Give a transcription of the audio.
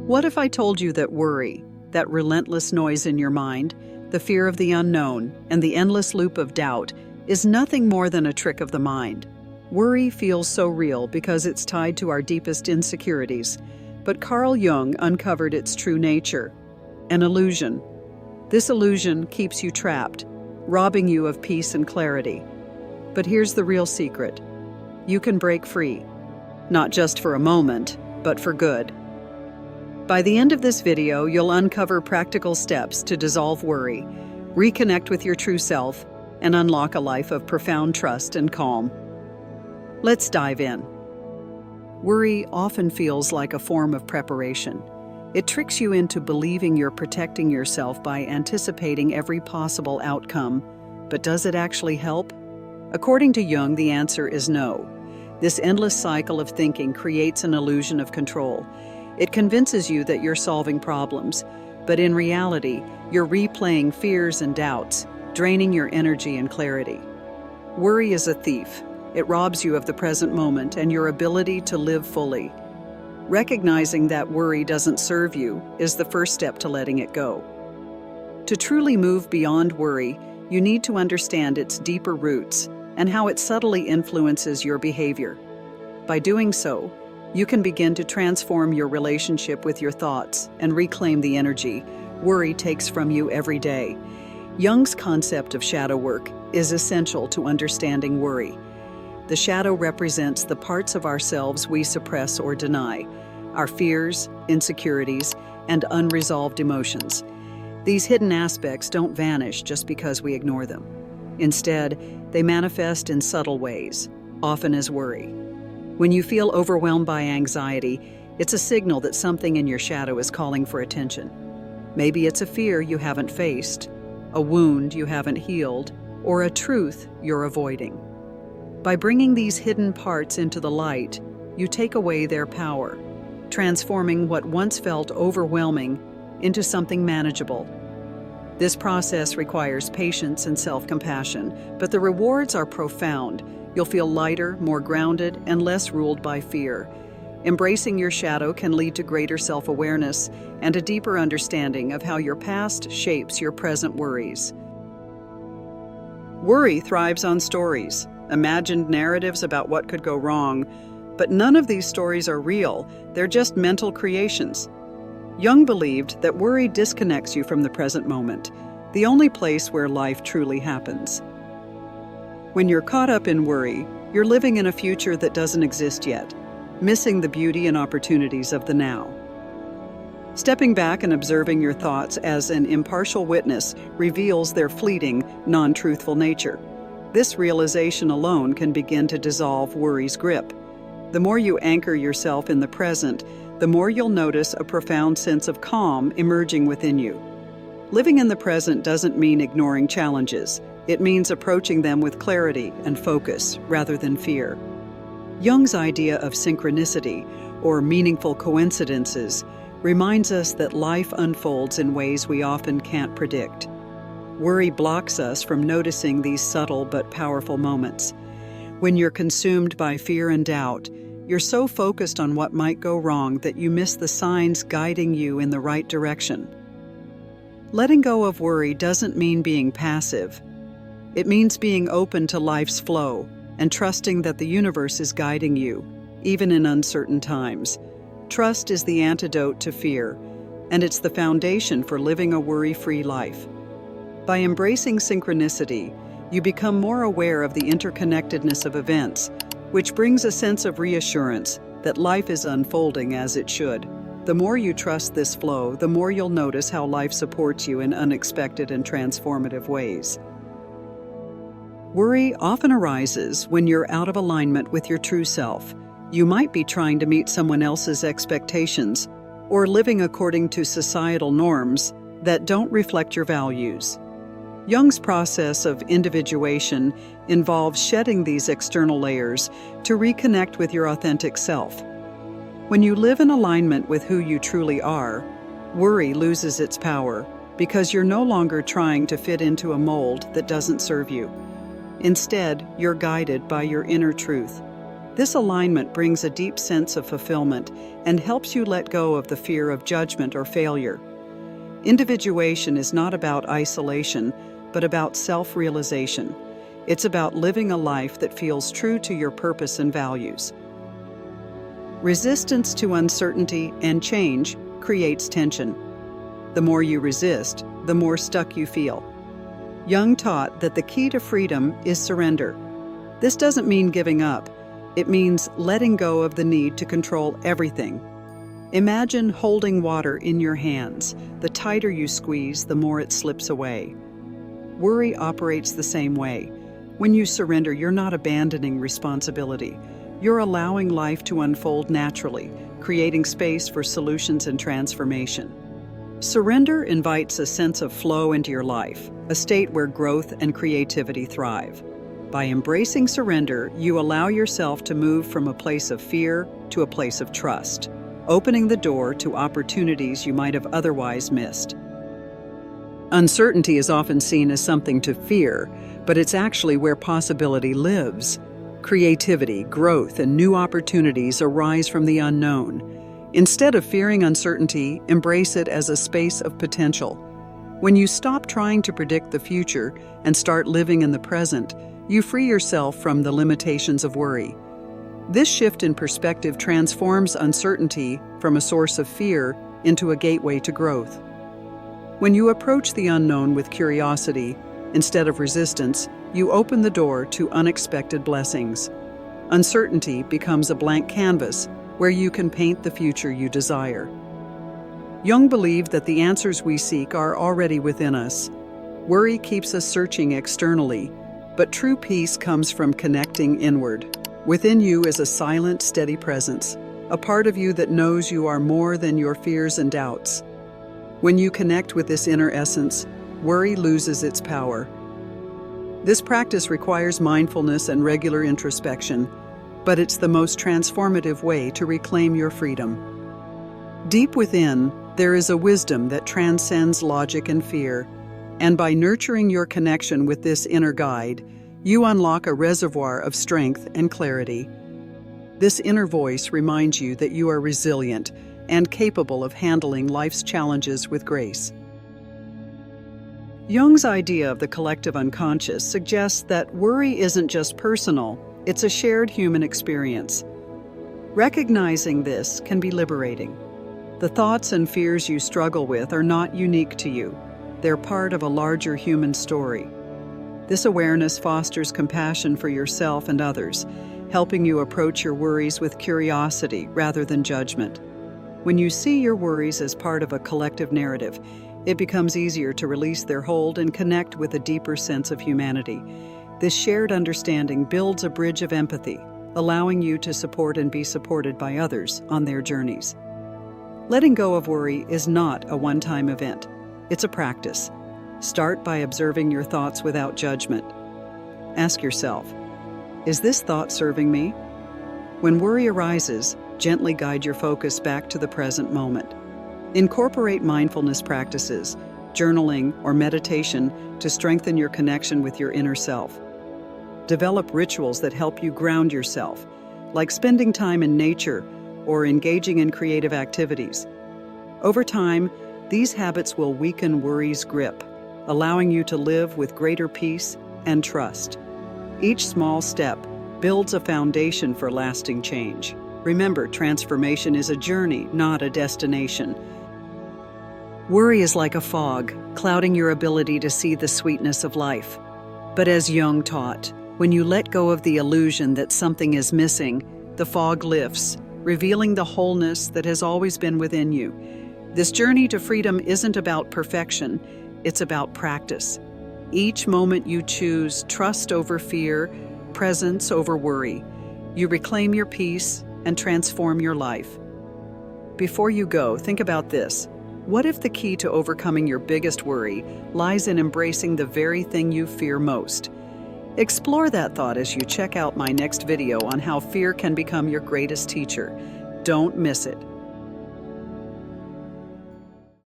What if I told you that worry, that relentless noise in your mind, the fear of the unknown, and the endless loop of doubt is nothing more than a trick of the mind? Worry feels so real because it's tied to our deepest insecurities, but Carl Jung uncovered its true nature, an illusion. This illusion keeps you trapped, robbing you of peace and clarity. But here's the real secret. You can break free, not just for a moment, but for good. By the end of this video, you'll uncover practical steps to dissolve worry, reconnect with your true self, and unlock a life of profound trust and calm. Let's dive in. Worry often feels like a form of preparation. It tricks you into believing you're protecting yourself by anticipating every possible outcome. But does it actually help? According to Jung, the answer is no. This endless cycle of thinking creates an illusion of control. It convinces you that you're solving problems, but in reality, you're replaying fears and doubts, draining your energy and clarity. Worry is a thief. It robs you of the present moment and your ability to live fully. Recognizing that worry doesn't serve you is the first step to letting it go. To truly move beyond worry, you need to understand its deeper roots and how it subtly influences your behavior. By doing so, you can begin to transform your relationship with your thoughts and reclaim the energy worry takes from you every day. Jung's concept of shadow work is essential to understanding worry. The shadow represents the parts of ourselves we suppress or deny, our fears, insecurities, and unresolved emotions. These hidden aspects don't vanish just because we ignore them. Instead, they manifest in subtle ways, often as worry. When you feel overwhelmed by anxiety, it's a signal that something in your shadow is calling for attention. Maybe it's a fear you haven't faced, a wound you haven't healed, or a truth you're avoiding. By bringing these hidden parts into the light, you take away their power, transforming what once felt overwhelming into something manageable. This process requires patience and self-compassion, but the rewards are profound. You'll feel lighter, more grounded, and less ruled by fear. Embracing your shadow can lead to greater self-awareness and a deeper understanding of how your past shapes your present worries. Worry thrives on stories, imagined narratives about what could go wrong, but none of these stories are real. They're just mental creations. Jung believed that worry disconnects you from the present moment, the only place where life truly happens. When you're caught up in worry, you're living in a future that doesn't exist yet, missing the beauty and opportunities of the now. Stepping back and observing your thoughts as an impartial witness reveals their fleeting, non-truthful nature. This realization alone can begin to dissolve worry's grip. The more you anchor yourself in the present, the more you'll notice a profound sense of calm emerging within you. Living in the present doesn't mean ignoring challenges. It means approaching them with clarity and focus rather than fear. Jung's idea of synchronicity, or meaningful coincidences, reminds us that life unfolds in ways we often can't predict. Worry blocks us from noticing these subtle but powerful moments. When you're consumed by fear and doubt, you're so focused on what might go wrong that you miss the signs guiding you in the right direction. Letting go of worry doesn't mean being passive. It means being open to life's flow and trusting that the universe is guiding you, even in uncertain times. Trust is the antidote to fear, and it's the foundation for living a worry-free life. By embracing synchronicity, you become more aware of the interconnectedness of events, which brings a sense of reassurance that life is unfolding as it should. The more you trust this flow, the more you'll notice how life supports you in unexpected and transformative ways. Worry often arises when you're out of alignment with your true self. You might be trying to meet someone else's expectations or living according to societal norms that don't reflect your values. Jung's process of individuation involves shedding these external layers to reconnect with your authentic self. When you live in alignment with who you truly are, worry loses its power because you're no longer trying to fit into a mold that doesn't serve you. Instead, you're guided by your inner truth. This alignment brings a deep sense of fulfillment and helps you let go of the fear of judgment or failure. Individuation is not about isolation, but about self-realization. It's about living a life that feels true to your purpose and values. Resistance to uncertainty and change creates tension. The more you resist, the more stuck you feel. Jung taught that the key to freedom is surrender. This doesn't mean giving up. It means letting go of the need to control everything. Imagine holding water in your hands. The tighter you squeeze, the more it slips away. Worry operates the same way. When you surrender, you're not abandoning responsibility. You're allowing life to unfold naturally, creating space for solutions and transformation. Surrender invites a sense of flow into your life, a state where growth and creativity thrive. By embracing surrender, you allow yourself to move from a place of fear to a place of trust, opening the door to opportunities you might have otherwise missed. Uncertainty is often seen as something to fear, but it's actually where possibility lives. Creativity, growth, and new opportunities arise from the unknown. Instead of fearing uncertainty, embrace it as a space of potential. When you stop trying to predict the future and start living in the present, you free yourself from the limitations of worry. This shift in perspective transforms uncertainty from a source of fear into a gateway to growth. When you approach the unknown with curiosity instead of resistance, you open the door to unexpected blessings. Uncertainty becomes a blank canvas where you can paint the future you desire. Jung believed that the answers we seek are already within us. Worry keeps us searching externally, but true peace comes from connecting inward. Within you is a silent, steady presence, a part of you that knows you are more than your fears and doubts. When you connect with this inner essence, worry loses its power. This practice requires mindfulness and regular introspection, but it's the most transformative way to reclaim your freedom. Deep within, there is a wisdom that transcends logic and fear, and by nurturing your connection with this inner guide, you unlock a reservoir of strength and clarity. This inner voice reminds you that you are resilient and capable of handling life's challenges with grace. Jung's idea of the collective unconscious suggests that worry isn't just personal, it's a shared human experience. Recognizing this can be liberating. The thoughts and fears you struggle with are not unique to you. They're part of a larger human story. This awareness fosters compassion for yourself and others, helping you approach your worries with curiosity rather than judgment. When you see your worries as part of a collective narrative, it becomes easier to release their hold and connect with a deeper sense of humanity. This shared understanding builds a bridge of empathy, allowing you to support and be supported by others on their journeys. Letting go of worry is not a one-time event. It's a practice. Start by observing your thoughts without judgment. Ask yourself, is this thought serving me? When worry arises, gently guide your focus back to the present moment. Incorporate mindfulness practices, journaling, or meditation to strengthen your connection with your inner self. Develop rituals that help you ground yourself, like spending time in nature or engaging in creative activities. Over time, these habits will weaken worry's grip, allowing you to live with greater peace and trust. Each small step builds a foundation for lasting change. Remember, transformation is a journey, not a destination. Worry is like a fog, clouding your ability to see the sweetness of life. But as Jung taught, when you let go of the illusion that something is missing, the fog lifts, revealing the wholeness that has always been within you. This journey to freedom isn't about perfection, it's about practice. Each moment you choose trust over fear, presence over worry. You reclaim your peace and transform your life. Before you go, think about this. What if the key to overcoming your biggest worry lies in embracing the very thing you fear most? Explore that thought as you check out my next video on how fear can become your greatest teacher. Don't miss it.